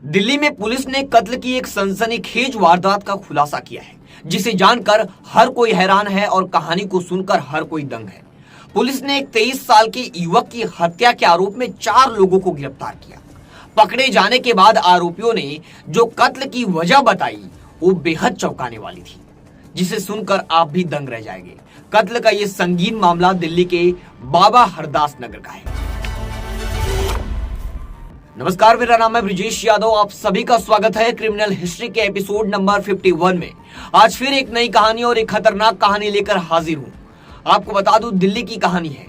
दिल्ली में पुलिस ने कत्ल की एक सनसनीखेज वारदात का खुलासा किया है, जिसे जानकर हर कोई हैरान है और कहानी को सुनकर हर कोई दंग है। पुलिस ने एक 23 साल के युवक की हत्या के आरोप में 4 लोगों को गिरफ्तार किया। पकड़े जाने के बाद आरोपियों ने जो कत्ल की वजह बताई वो बेहद चौंकाने वाली थी, जिसे सुनकर आप भी दंग रह जाएंगे। कत्ल का ये संगीन मामला दिल्ली के बाबा हरदास नगर का है। नमस्कार, मेरा नाम है ब्रिजेश यादव। आप सभी का स्वागत है क्रिमिनल हिस्ट्री के एपिसोड नंबर 51 में। आज फिर एक नई कहानी और एक खतरनाक कहानी लेकर हाजिर हूं। आपको बता दूं, दिल्ली की कहानी है।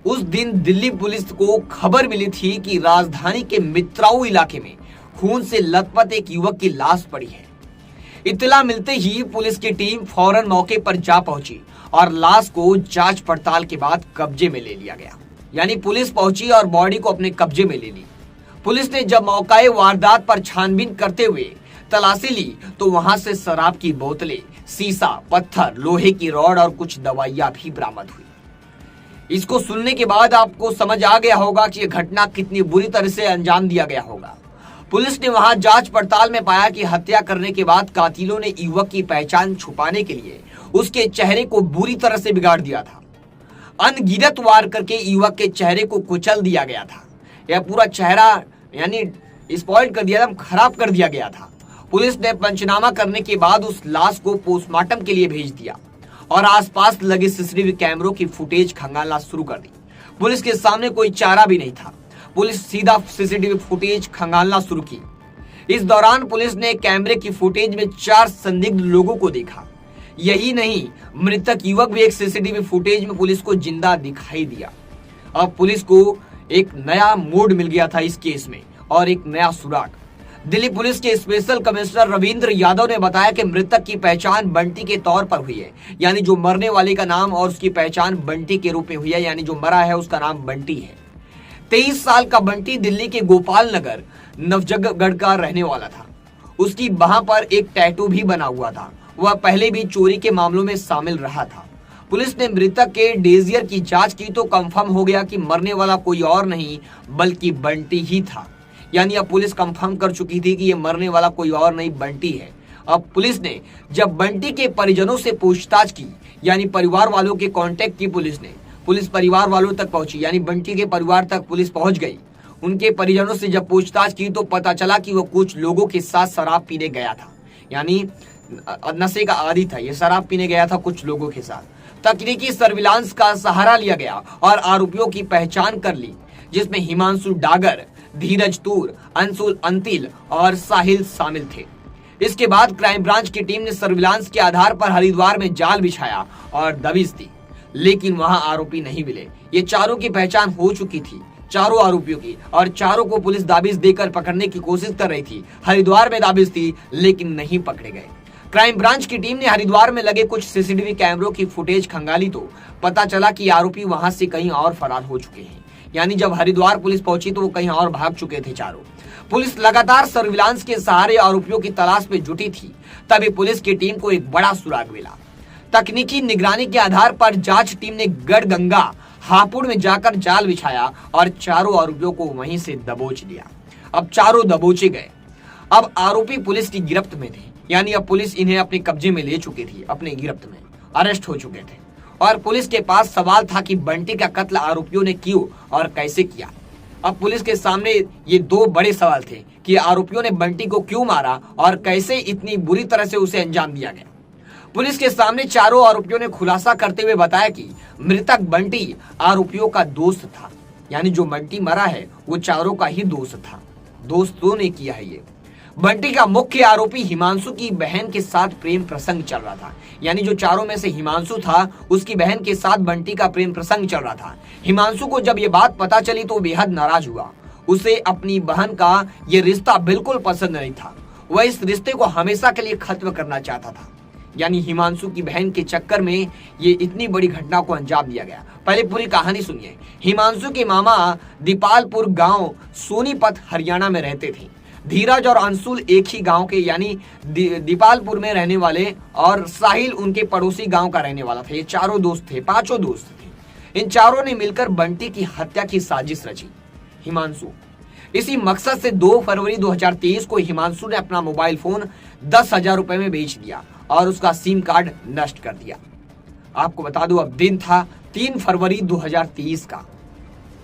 उस दिन दिल्ली पुलिस को खबर मिली थी कि राजधानी के मित्राऊ इलाके में खून से लथपथ एक युवक की लाश पड़ी है। इत्तला मिलते ही पुलिस की टीम फौरन मौके पर जा पहुंची और लाश को जांच पड़ताल के बाद कब्जे में ले लिया गया। यानी पुलिस पहुंची और बॉडी को अपने कब्जे में ले ली। पुलिस ने जब मौकाए वारदात पर छानबीन करते हुए तलाशी ली तो वहां से शराब की बोतलें, सीसा, पत्थर, लोहे की रॉड और कुछ दवाइयां भी बरामद हुई। इसको सुनने के बाद आपको समझ आ गया होगा कि यह घटना कितनी बुरी तरह से अंजाम दिया गया होगा। पुलिस ने वहां जांच पड़ताल में पाया कि हत्या करने के बाद कातिलों ने युवक की पहचान छुपाने के लिए उसके चेहरे को बुरी तरह से बिगाड़ दिया था। अनगिनत वार करके युवक के चेहरे को कुचल दिया गया था। यह पूरा चेहरा यानी स्पॉइल कर दिया था, खराब कर दिया गया था। पुलिस ने पंचनामा करने के बाद उस लाश को पोस्टमार्टम के लिए भेज दिया और आसपास लगे सीसीटीवी कैमरों की फुटेज खंगालना शुरू कर दी। पुलिस के सामने कोई चारा भी नहीं था। पुलिस सीधा सीसीटीवी फुटेज खंगालना शुरू की। इस दौरान पुलिस ने कैमरे की फुटेज में 4 संदिग्ध लोगों को देखा। यही नहीं, मृतक युवक भी एक सीसीटीवी फुटेज में पुलिस को जिंदा दिखाई दिया। अब पुलिस को एक नया मोड मिल गया था इस केस में और एक नया सुराग। दिल्ली पुलिस के स्पेशल कमिश्नर रविंद्र यादव ने बताया कि मृतक की पहचान बंटी के तौर पर हुई है। यानी जो मरने वाले का नाम और उसकी पहचान बंटी के रूप में हुई है। यानी जो मरा है उसका नाम बंटी है। 23 साल का बंटी दिल्ली के गोपाल नगर नवजगढ़ का रहने वाला था। उसकी बाह पर एक टैटू भी बना हुआ था। वह पहले भी चोरी के मामलों में शामिल रहा था। पुलिस ने मृतक के डेजियर की जांच की तो कंफर्म हो गया कि मरने वाला कोई और नहीं बल्कि बंटी ही था। यानी अब पुलिस कंफर्म कर चुकी थी कि ये मरने वाला कोई और नहीं बंटी है। अब पुलिस ने जब बंटी के परिजनों से पूछताछ की, यानी परिवार वालों के कांटेक्ट की, पुलिस परिवार वालों तक पहुंची, यानी बंटी के परिवार तक पुलिस पहुंच गई। उनके परिजनों से जब पूछताछ की तो पता चला कि वो कुछ लोगों के साथ शराब पीने गया था। यानी नशे का आदी था, ये शराब पीने गया था कुछ लोगों के साथ। तकनीकी सर्विलांस का सहारा लिया गया और आरोपियों की पहचान कर ली, जिसमें हिमांशु डागर, धीरज तूर, अंशुल अंतिल और साहिल शामिल थे। इसके बाद क्राइम ब्रांच की टीम ने सर्विलांस के आधार पर हरिद्वार में जाल बिछाया और दबिश दी, लेकिन वहां आरोपी नहीं मिले। ये चारों की पहचान हो चुकी थी, चारों आरोपियों की, और चारों को पुलिस दाबिश देकर पकड़ने की कोशिश कर रही थी। हरिद्वार में दाबिश थी लेकिन नहीं पकड़े गए। क्राइम ब्रांच की टीम ने हरिद्वार में लगे कुछ सीसीटीवी कैमरों की फुटेज खंगाली तो पता चला कि आरोपी वहां से कहीं और फरार हो चुके हैं। यानी जब हरिद्वार पुलिस पहुंची तो वो कहीं और भाग चुके थे चारों। पुलिस लगातार सर्विलांस के सहारे आरोपियों की तलाश में जुटी थी। तभी पुलिस की टीम को एक बड़ा सुराग मिला। तकनीकी निगरानी के आधार पर जांच टीम ने गढ़गंगा हापुड़ में जाकर जाल बिछाया और चारों आरोपियों को वहीं से दबोच लिया। अब चारों दबोचे गए। अब आरोपी पुलिस की गिरफ्त में थे। यानी अब पुलिस इन्हें अपने कब्जे में ले चुकी थी, अपने गिरफ्त में अरेस्ट हो चुके थे। और पुलिस के पास सवाल था कि बंटी का कत्ल आरोपियों ने क्यों और कैसे किया। अब पुलिस के सामने ये 2 बड़े सवाल थे कि आरोपियों ने बंटी को क्यों मारा और कैसे इतनी बुरी तरह से उसे अंजाम दिया गया। पुलिस के सामने चारों आरोपियों ने खुलासा करते हुए बताया कि मृतक बंटी आरोपियों का दोस्त था। यानी जो बंटी मरा है वो चारों का ही दोस्त था। दोस्तों ने किया है ये। बंटी का मुख्य आरोपी हिमांशु की बहन के साथ प्रेम प्रसंग चल रहा था। यानी जो चारों में से हिमांशु था, उसकी बहन के साथ बंटी का प्रेम प्रसंग चल रहा था। हिमांशु को जब ये बात पता चली तो बेहद नाराज हुआ। उसे अपनी बहन का ये रिश्ता बिल्कुल पसंद नहीं था। वह इस रिश्ते को हमेशा के लिए खत्म करना चाहता था। यानी हिमांशु की बहन के चक्कर में ये इतनी बड़ी घटना को अंजाम दिया गया। पहले पूरी कहानी सुनिए। हिमांशु के मामा दीपालपुर गांव सोनीपत हरियाणा में रहते थे। धीरज और अंशुल एक ही गांव के यानी दीपालपुर में रहने वाले और साहिल उनके पड़ोसी गांव का रहने वाला था। ये चारों दोस्त थे, 5 दोस्त थे। इन चारों ने मिलकर बंटी की हत्या की साजिश रची। हिमांशु इसी मकसद से 2 फरवरी 2023 को हिमांशु ने अपना मोबाइल फोन 10,000 रुपए में बेच दिया और उसका सिम कार्ड नष्ट कर दिया। आपको बता दूं, अब दिन था 3 फरवरी 2023 का,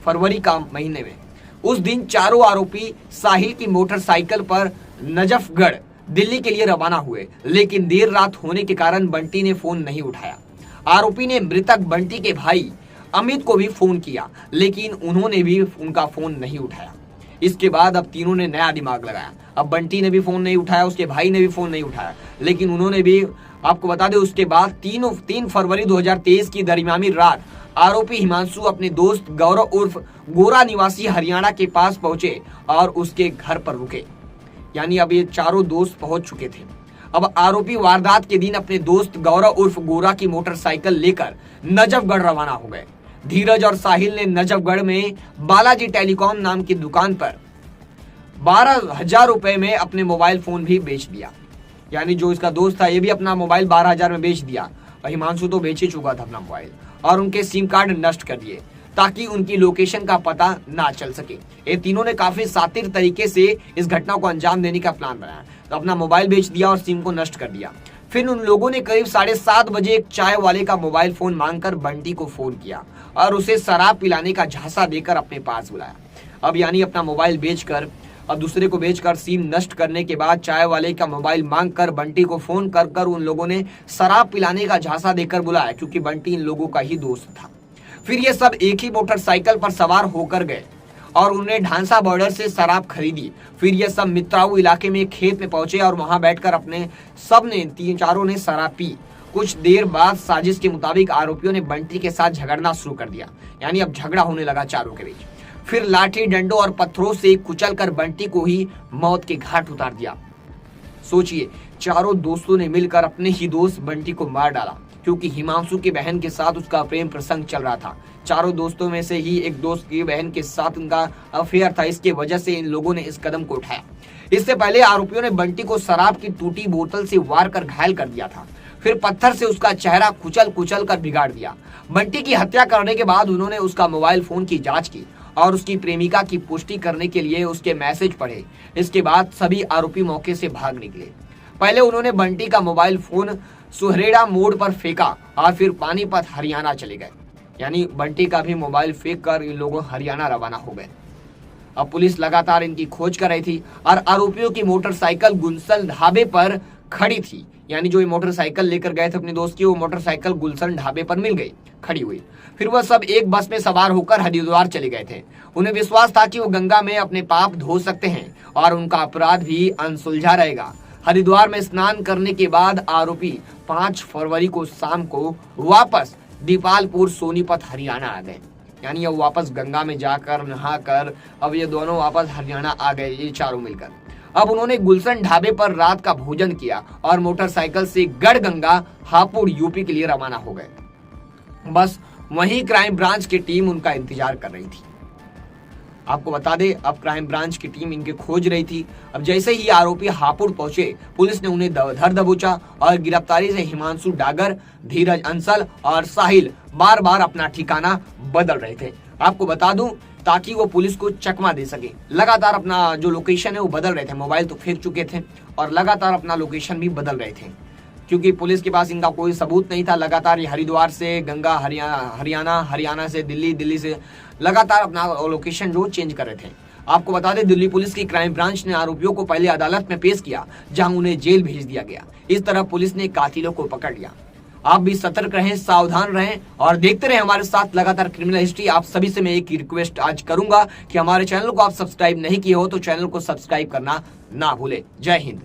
फरवरी का महीने में। उस दिन चारों आरोपी साहिल की मोटरसाइकिल पर नजफगढ़ दिल्ली के लिए रवाना हुए, लेकिन देर रात होने के कारण बंटी ने फोन नहीं उठाया। आरोपी ने मृतक बंटी के भाई अमित को भी फोन किया, लेकिन उन्होंने भी उनका फोन नहीं उठाया। इसके बाद अब तीनों ने नया दिमाग लगाया। अब बंटी ने भी फोन नहीं उठाया, उसके भाई ने भी फोन नहीं उठाया, लेकिन उन्होंने भी, आपको बता दें, उसके बाद 3 फरवरी 2023 की दरमियानी रात आरोपी हिमांशु अपने दोस्त गौरव उर्फ गोरा निवासी हरियाणा के पास पहुंचे और उसके घर पर रुके। यानी अब ये चारों दोस्त पहुंच चुके थे। अब आरोपी वारदात के दिन अपने दोस्त गौरव उर्फ गोरा की मोटरसाइकिल लेकर नजफगढ़ रवाना हो गए। धीरज और साहिल ने नजफगढ़ में बालाजी टेलीकॉम नाम की दुकान पर 12,000 रुपए में अपने मोबाइल फोन भी बेच दिया। यानी जो इसका दोस्त था, ये भी अपना मोबाइल 12,000 में बेच दिया और हिमांशु तो बेच ही चुका था अपना मोबाइल, और उनके सिम कार्ड नष्ट कर दिए ताकि उनकी लोकेशन का पता ना चल सके। ये तीनों ने काफी शातिर तरीके से इस घटना को अंजाम देने का प्लान बनाया। तो अपना मोबाइल बेच दिया और सिम को नष्ट कर दिया। फिर उन लोगों ने करीब 7:30 बजे एक चाय वाले का मोबाइल फोन मांगकर बंटी को फोन किया और उसे शराब पिलाने का झांसा देकर अपने पास बुलाया। अब यानी अपना मोबाइल बेचकर और दूसरे को बेचकर सिम नष्ट करने के बाद चाय वाले का मोबाइल मांगकर बंटी को फोन कर उन लोगों ने शराब पिलाने का झांसा देकर बुलाया, क्योंकि बंटी इन लोगों का ही दोस्त था। फिर ये सब एक ही मोटरसाइकिल पर सवार होकर गए और उन्हें ढांसा बॉर्डर से शराब खरीदी। फिर ये सब मित्राऊ इलाके में खेत में पहुंचे और वहां बैठकर अपने चारों ने शराब पी। कुछ देर बाद साजिश के मुताबिक आरोपियों ने बंटी के साथ झगड़ना शुरू कर दिया। यानी अब झगड़ा होने लगा चारों के बीच। फिर लाठी डंडों और पत्थरों से कुचलकर बंटी को ही मौत के घाट उतार दिया। सोचिए, चारों दोस्तों ने मिलकर अपने ही दोस्त बंटी को मार डाला, क्योंकि हिमांशु की बहन के साथ उसका प्रेम प्रसंग चल रहा था। चारों दोस्तों में से ही एक दोस्त की बहन के साथ उनका अफेयर था, इसके वजह से इन लोगों ने इस कदम को उठाया। इससे पहले आरोपियों ने बंटी को शराब की टूटी बोतल से वार कर घायल कर दिया था। फिर पत्थर से उसका चेहरा कुचल कर बिगाड़ दिया। बंटी की हत्या करने के बाद उन्होंने उसका मोबाइल फोन की जांच की और उसकी प्रेमिका की पुष्टि करने के लिए उसके मैसेज पढ़े। इसके बाद सभी आरोपी मौके से भाग निकले। पहले उन्होंने बंटी का मोबाइल फोन सुहरेड़ा मोड़ पर फेंका और फिर पानीपत हरियाणा चले गए। यानी बंटी का भी मोबाइल फेंक कर इन लोगों हरियाणा रवाना हो गए। अब पुलिस लगातार इनकी खोज कर रही थी और आरोपियों की मोटरसाइकिल गुलशन ढाबे पर खड़ी थी। यानी जो ये मोटरसाइकिल लेकर गए थे अपने दोस्त की, वो मोटरसाइकिल गुलशन ढाबे पर मिल गई खड़ी हुई। फिर वह सब एक बस में सवार होकर हरिद्वार चले गए थे। उन्हें विश्वास था कि वो गंगा में अपने पाप धो सकते हैं और उनका अपराध भी अनसुलझा रहेगा। हरिद्वार में स्नान करने के बाद आरोपी 5 फरवरी को शाम को वापस दीपालपुर सोनीपत हरियाणा आ गए। यानी अब वापस गंगा में जाकर नहाकर अब ये दोनों वापस हरियाणा आ गए, ये चारों मिलकर। अब उन्होंने गुलशन ढाबे पर रात का भोजन किया और मोटरसाइकिल से गढ़गंगा हापुड़ यूपी के लिए रवाना हो गए। बस वहीं क्राइम ब्रांच की टीम उनका इंतजार कर रही थी। आपको बता दें, अब क्राइम ब्रांच की टीम इनके खोज रही थी। अब जैसे ही आरोपी हापुड़ पहुंचे, पुलिस ने उन्हें धर दबोचा और गिरफ्तारी से हिमांशु डागर, धीरज अंसल और साहिल बार बार अपना ठिकाना बदल रहे थे। आपको बता दूं, ताकि वो पुलिस को चकमा दे सके। लगातार अपना जो लोकेशन है वो बदल रहे थे। मोबाइल तो फेंक चुके थे और लगातार अपना लोकेशन भी बदल रहे थे, क्योंकि पुलिस के पास इनका कोई सबूत नहीं था। लगातार ये हरिद्वार से गंगा, हरियाणा, हरियाणा से दिल्ली, दिल्ली से लगातार अपना लोकेशन जो चेंज कर रहे थे। आपको बता दें, दिल्ली पुलिस की क्राइम ब्रांच ने आरोपियों को पहले अदालत में पेश किया, जहां उन्हें जेल भेज दिया गया। इस तरह पुलिस ने कातिलों को पकड़ लिया। आप भी सतर्क रहें, सावधान रहें और देखते रहें हमारे साथ लगातार क्रिमिनल हिस्ट्री। आप सभी से मैं एक रिक्वेस्ट आज करूंगा कि हमारे चैनल को आप सब्सक्राइब नहीं किए हो तो चैनल को सब्सक्राइब करना ना भूले। जय हिंद।